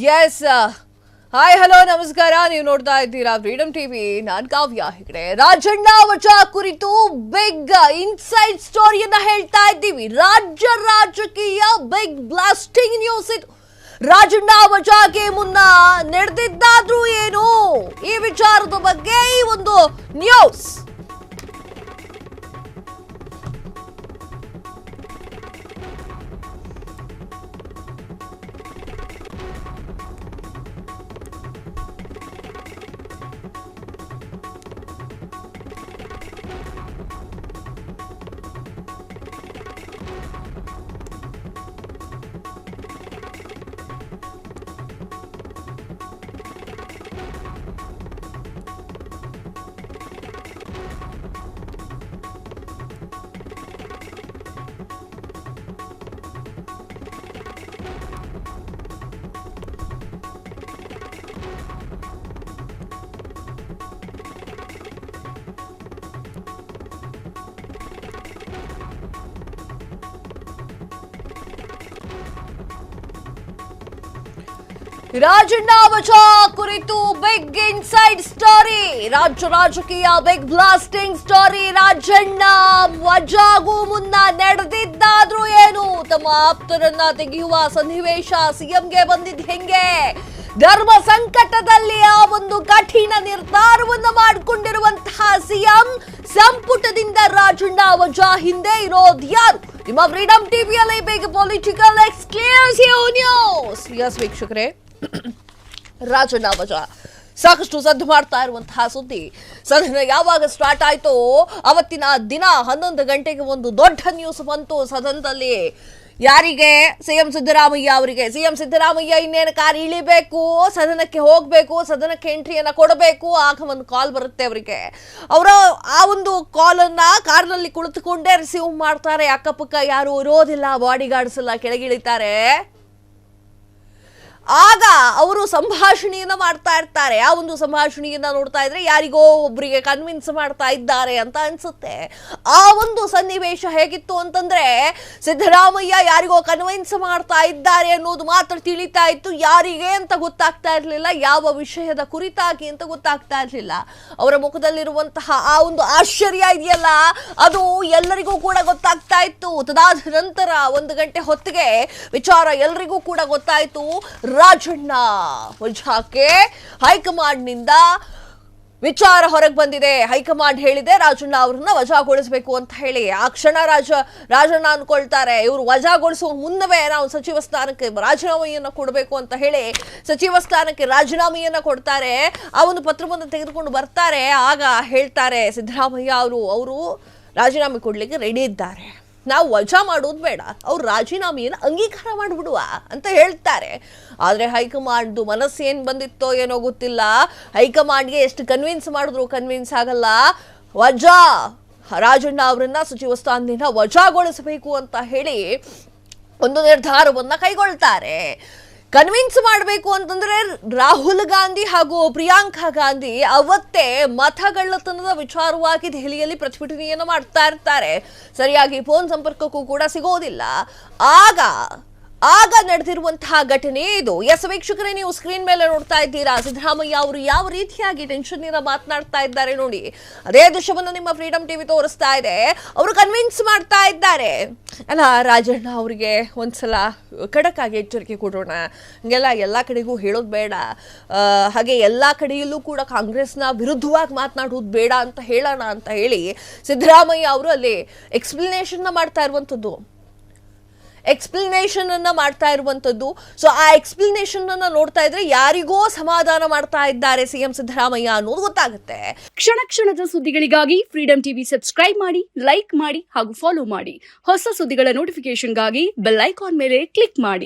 Yes hi hello ನಮಸ್ಕಾರ. ನೀವು ನೋಡ್ತಾ ಇದ್ದೀರಾ ಫ್ರೀಡಮ್ ಟಿವಿ. ನಾನ್ ಕಾವ್ಯ ಹೆಗಡೆ. ರಾಜಣ್ಣ ವಜಾ ಕುರಿತು ಬಿಗ್ ಇನ್ಸೈಡ್ ಸ್ಟೋರಿಯನ್ನ ಹೇಳ್ತಾ ಇದ್ದೀವಿ. ರಾಜ್ಯ ರಾಜಕೀಯ ಬಿಗ್ ಬ್ಲಾಸ್ಟಿಂಗ್ ನ್ಯೂಸ್ ಇದು. ರಾಜಣ್ಣ ವಜಾಗೆ ಮುನ್ನ ನಡೆದಿದ್ದಾದ್ರೂ ಏನು, ಈ ವಿಚಾರದ ಬಗ್ಗೆ ಈ ಒಂದು ನ್ಯೂಸ್. ರಾಜಣ್ಣ ವಜಾ ಕುರಿತು ಬಿಗ್ ಇನ್ಸೈಡ್ ಸ್ಟೋರಿ. ರಾಜ್ಯ ರಾಜಕೀಯ ಬಿಗ್ ಬ್ಲಾಸ್ಟಿಂಗ್ ಸ್ಟೋರಿ. ರಾಜಣ್ಣ ವಜಾಗೂ ಮುನ್ನ ನಡೆದಿದ್ದಾದ್ರೂ ಏನು, ತಮ್ಮ ಆಪ್ತರನ್ನ ತೆಗೆಯುವ ಸನ್ನಿವೇಶ ಸಿಎಂಗೆ ಬಂದಿದ್ ಹೆಂಗೆ, ಧರ್ಮ ಸಂಕಟದಲ್ಲಿ ಆ ಒಂದು ಕಠಿಣ ನಿರ್ಧಾರವನ್ನು ಮಾಡಿಕೊಂಡಿರುವಂತಹ ಸಿಎಂ, ಸಂಪುಟದಿಂದ ರಾಜಣ್ಣ ವಜಾ ಹಿಂದೆ ಇರೋದ್ಯಾರು? ನಿಮ್ಮ ಫ್ರೀಡಮ್ ಟಿವಿಯಲ್ಲಿ big political exclusive news. Yes ವೀಕ್ಷಕರೇ, ರಾಜಣ್ಣ ವಜಾ ಸಾಕಷ್ಟು ಸದ್ದು ಮಾಡ್ತಾ ಇರುವಂತಹ ಸುದ್ದಿ. ಸದನ ಯಾವಾಗ ಸ್ಟಾರ್ಟ್ ಆಯ್ತೋ ಅವತ್ತಿನ ದಿನ 11 ಗಂಟೆಗೆ ಒಂದು ದೊಡ್ಡ ನ್ಯೂಸ್ ಬಂತು ಸದನದಲ್ಲಿ. ಯಾರಿಗೆ? ಸಿಎಂ ಸಿದ್ದರಾಮಯ್ಯ ಅವರಿಗೆ. ಸಿಎಂ ಸಿದ್ದರಾಮಯ್ಯ ಇನ್ನೇನು ಕಾರ್ ಇಳಿಬೇಕು, ಸದನಕ್ಕೆ ಹೋಗಬೇಕು, ಸದನಕ್ಕೆ ಎಂಟ್ರಿಯನ್ನ ಕೊಡಬೇಕು, ಆಗ ಒಂದು ಕಾಲ್ ಬರುತ್ತೆ ಅವರಿಗೆ. ಅವರ ಆ ಒಂದು ಕಾಲನ್ನ ಕಾರ್ನಲ್ಲಿ ಕುಳಿತುಕೊಂಡೇ ರಿಸೀವ್ ಮಾಡ್ತಾರೆ. ಅಕ್ಕಪಕ್ಕ ಯಾರು ಇರೋದಿಲ್ಲ, ಬಾಡಿ ಗಾರ್ಡ್ಸ್ ಎಲ್ಲ ಕೆಳಗಿಳಿತಾರೆ. ಆಗ ಅವರು ಸಂಭಾಷಣೆಯನ್ನ ಮಾಡ್ತಾ ಇರ್ತಾರೆ. ಆ ಒಂದು ಸಂಭಾಷಣೆಯನ್ನ ನೋಡ್ತಾ ಇದ್ರೆ ಯಾರಿಗೋ ಒಬ್ಬರಿಗೆ ಕನ್ವಿನ್ಸ್ ಮಾಡ್ತಾ ಇದ್ದಾರೆ ಅಂತ ಅನ್ಸುತ್ತೆ. ಆ ಒಂದು ಸನ್ನಿವೇಶ ಹೇಗಿತ್ತು ಅಂತಂದ್ರೆ, ಸಿದ್ದರಾಮಯ್ಯ ಯಾರಿಗೋ ಕನ್ವಿನ್ಸ್ ಮಾಡ್ತಾ ಇದ್ದಾರೆ ಅನ್ನೋದು ಮಾತ್ರ ತಿಳಿತಾ ಇತ್ತು. ಯಾರಿಗೆ ಅಂತ ಗೊತ್ತಾಗ್ತಾ ಇರ್ಲಿಲ್ಲ, ಯಾವ ವಿಷಯದ ಕುರಿತಾಗಿ ಅಂತ ಗೊತ್ತಾಗ್ತಾ ಇರ್ಲಿಲ್ಲ. ಅವರ ಮುಖದಲ್ಲಿರುವಂತಹ ಆ ಒಂದು ಆಶ್ಚರ್ಯ ಇದೆಯಲ್ಲ, ಅದು ಎಲ್ಲರಿಗೂ ಕೂಡ ಗೊತ್ತಾಗ್ತಾ ಇತ್ತು. ತದಾದ ನಂತರ 1 ಗಂಟೆ ಹೊತ್ತಿಗೆ ವಿಚಾರ ಎಲ್ರಿಗೂ ಕೂಡ ಗೊತ್ತಾಯ್ತು. ರಾಜಣ್ಣ ವಜಾಕ್ಕೆ ಹೈಕಮಾಂಡ್ನಿಂದ ವಿಚಾರ ಹೊರಗೆ ಬಂದಿದೆ. ಹೈಕಮಾಂಡ್ ಹೇಳಿದೆ ರಾಜಣ್ಣ ಅವರನ್ನ ವಜಾಗೊಳಿಸಬೇಕು ಅಂತ ಹೇಳಿ. ಆ ಕ್ಷಣ ರಾಜಣ್ಣ ಅನ್ಕೊಳ್ತಾರೆ, ಇವರು ವಜಾಗೊಳಿಸುವ ಮುನ್ನವೇ ನಾವು ಸಚಿವ ಸ್ಥಾನಕ್ಕೆ ರಾಜೀನಾಮೆಯನ್ನ ಕೊಡಬೇಕು ಅಂತ ಹೇಳಿ ಸಚಿವ ಸ್ಥಾನಕ್ಕೆ ರಾಜೀನಾಮೆಯನ್ನ ಕೊಡ್ತಾರೆ. ಆ ಒಂದು ಪತ್ರವನ್ನು ತೆಗೆದುಕೊಂಡು ಬರ್ತಾರೆ. ಆಗ ಹೇಳ್ತಾರೆ ಸಿದ್ದರಾಮಯ್ಯ ಅವರು ರಾಜೀನಾಮೆ ಕೊಡ್ಲಿಕ್ಕೆ ರೆಡಿ ಇದ್ದಾರೆ, ನಾವು ವಜಾ ಮಾಡೋದು ಬೇಡ, ಅವ್ರು ರಾಜೀನಾಮೆಯನ್ನು ಅಂಗೀಕಾರ ಮಾಡಿಬಿಡುವ ಅಂತ ಹೇಳ್ತಾರೆ. ಆದರೆ ಹೈಕಮಾಂಡ್ದು ಮನಸ್ಸೇನು ಬಂದಿತ್ತೋ ಏನೋ ಗೊತ್ತಿಲ್ಲ. ಹೈಕಮಾಂಡ್ಗೆ ಎಷ್ಟು ಕನ್ವಿನ್ಸ್ ಮಾಡಿದ್ರು ಕನ್ವಿನ್ಸ್ ಆಗಲ್ಲ. ವಜಾ ರಾಜಣ್ಣ ಅವರನ್ನ ಸಚಿವ ಸ್ಥಾನದಿಂದ ವಜಾಗೊಳಿಸಬೇಕು ಅಂತ ಹೇಳಿ ಒಂದು ನಿರ್ಧಾರವನ್ನ ಕೈಗೊಳ್ತಾರೆ. ಕನ್ವಿನ್ಸ್ ಮಾಡಬೇಕು ಅಂತಂದ್ರೆ ರಾಹುಲ್ ಗಾಂಧಿ ಹಾಗೂ ಪ್ರಿಯಾಂಕಾ ಗಾಂಧಿ ಅವತ್ತೇ ಮತಗಳ್ಳತನದ ವಿಚಾರವಾಗಿ ದೆಹಲಿಯಲ್ಲಿ ಪ್ರತಿಭಟನೆಯನ್ನು ಮಾಡ್ತಾ ಇರ್ತಾರೆ. ಸರಿಯಾಗಿ ಫೋನ್ ಸಂಪರ್ಕಕ್ಕೂ ಕೂಡ ಸಿಗೋದಿಲ್ಲ. ಆಗ ನಡೆದಿರುವಂತಹ ಘಟನೆ ಇದು. ಎಸ್ ವೀಕ್ಷಕರೇ, ನೀವು ಸ್ಕ್ರೀನ್ ಮೇಲೆ ನೋಡ್ತಾ ಇದ್ದೀರಾ. ಸಿದ್ದರಾಮಯ್ಯ ಅವರು ಯಾವ ರೀತಿಯಾಗಿ ಟೆನ್ಷನ್ ಇಂದ ಮಾತನಾಡ್ತಾ ಇದ್ದಾರೆ ನೋಡಿ. ಅದೇ ದೃಶ್ಯವನ್ನು ನಿಮ್ಮ ಫ್ರೀಡಮ್ ಟಿವಿ ತೋರಿಸ್ತಾ ಇದೆ. ಅವರು ಕನ್ವಿನ್ಸ್ ಮಾಡ್ತಾ ಇದ್ದಾರೆ. ಅಲ್ಲ, ರಾಜಣ್ಣ ಅವರಿಗೆ ಒಂದ್ಸಲ ಖಡಕ್ ಆಗಿ ಎಚ್ಚರಿಕೆ ಕೊಡೋಣ, ಹಂಗೆಲ್ಲ ಎಲ್ಲ ಕಡೆಗೂ ಹೇಳೋದು ಬೇಡ, ಹಾಗೆ ಎಲ್ಲ ಕಡೆಯಲ್ಲೂ ಕೂಡ ಕಾಂಗ್ರೆಸ್ನ ವಿರುದ್ಧವಾಗಿ ಮಾತನಾಡೋದು ಬೇಡ ಅಂತ ಹೇಳೋಣ ಅಂತ ಹೇಳಿ ಸಿದ್ದರಾಮಯ್ಯ ಅವರು ಅಲ್ಲಿ ಎಕ್ಸ್ಪ್ಲನೇಷನ್ ಮಾಡ್ತಾ ಇರುವಂತದ್ದು. ಸೊ ಆ ಎಕ್ಸ್ಪ್ಲನೇಷನ್ ಅನ್ನ ನೋಡ್ತಾ ಇದ್ರೆ ಯಾರಿಗೋ ಸಮಾಧಾನ ಮಾಡ್ತಾ ಇದ್ದಾರೆ ಸಿಎಂ ಸಿದ್ದರಾಮಯ್ಯ ಅನ್ನೋದು ಗೊತ್ತಾಗುತ್ತೆ. ಕ್ಷಣ ಕ್ಷಣದ ಸುದ್ದಿಗಳಿಗಾಗಿ ಫ್ರೀಡಮ್ ಟಿವಿ ಸಬ್ಸ್ಕ್ರೈಬ್ ಮಾಡಿ, ಲೈಕ್ ಮಾಡಿ ಹಾಗೂ ಫಾಲೋ ಮಾಡಿ. ಹೊಸ ಸುದ್ದಿಗಳ ನೋಟಿಫಿಕೇಶನ್ಗಾಗಿ ಬೆಲ್ ಐಕಾನ್ ಮೇಲೆ ಕ್ಲಿಕ್ ಮಾಡಿ.